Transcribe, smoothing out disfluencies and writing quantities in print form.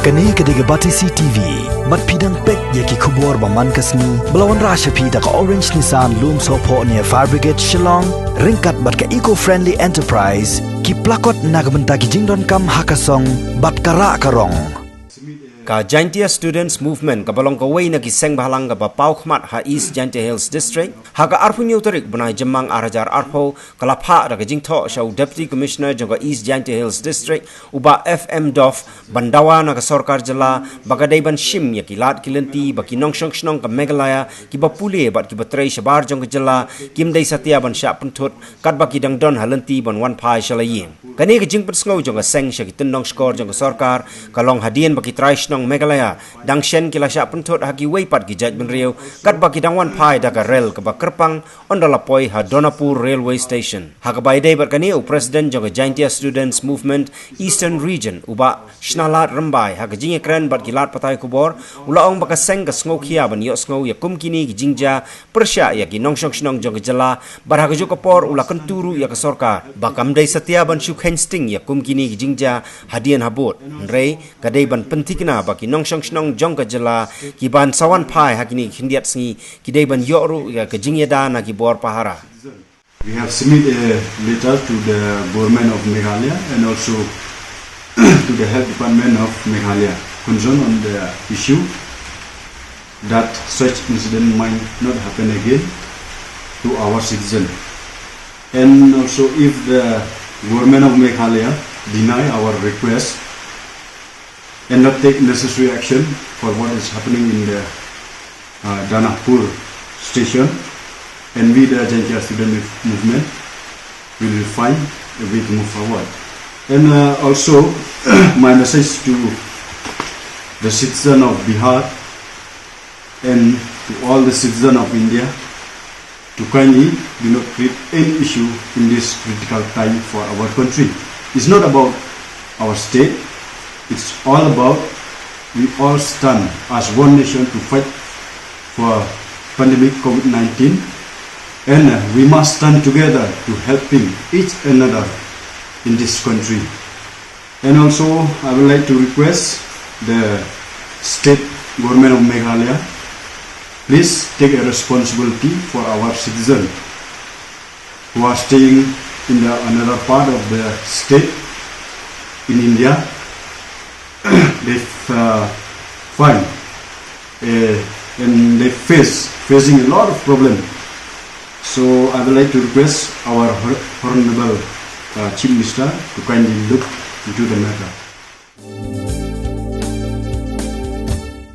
Kani kediga bati CTV, mat pidang pek yaki kubor baman kasni, belawan rasha pida ka Orange Nissan loom sopo near Fire Brigade Shillong, ringkat bat ka eco-friendly enterprise, ki plakot nagbenta ki jingdon kam hakasong, bat kara karong. Ka Jaintia Students Movement ka balong kaway na giseng bahalang ka Bapau Khmat ha East Jaintia Hills District ha ka arpu nyutarik bunay jemang arajar arpo kalapha da ka jingtho siya Deputy Commissioner jang ka East Jaintia Hills District uba FM Dof bandawa na ka Sarkar Jala bagaday ban shim ya kilat kilenti baki nongsong shnong ka Meghalaya ki bapule bat ki batray shabar jang ka Jala kimday satya ban sya puntut kat baki dangdon halenti ban wan pai shalayim kani ka jingpet sngaw jang ka seng siya ki tendong skor jang ka Sarkar kalong hadien baki try nong Meghalaya dang shen kila sya puntut haki weipat ki jaj benriu kat baki dang wan pai daga rel ke bakerpang ondala poi ha Donapur Railway Station haka bai day berkani u President jong Jaintia Students Movement Eastern Region uba shnalat rambai haka jinge kren bat gilat patai kubor ulaong baka seng ka sngo khia ban yo sngo ya kumkini ki jingja persya ya ki nongsong shnong jong Jala bar haka jo kapor ula kenturu ya ka Sarkar bakam dai satya ban shuk hensting ya kumkini ki jingja hadian habot rei kadai ban pentikna baki nongsong shnong jong ka Jala ki ban sawan pai hakini khindiat singi ki dei ban yoru ya ka jingyada na ki bor pahara. We have submitted a letter to the government of Meghalaya and also to the health department of Meghalaya concerned on the issue that such incident might not happen again to our citizens. And also if the government of Meghalaya deny our request and not take necessary action for what is happening in the Donapur station, and we the Jaintia Student Movement will find a way to move forward. And also my message to the citizen of Bihar and to all the citizens of India to kindly do not create any issue in this critical time for our country. It's not about our state. It's all about we all stand as one nation to fight for pandemic COVID-19, and we must stand together to helping each another in this country. And also I would like to request the state government of Meghalaya, please take a responsibility for our citizens who are staying in another part of the state in India. They find and they facing a lot of problems. So I would like to request our Honorable Chief Minister to kindly look into the matter.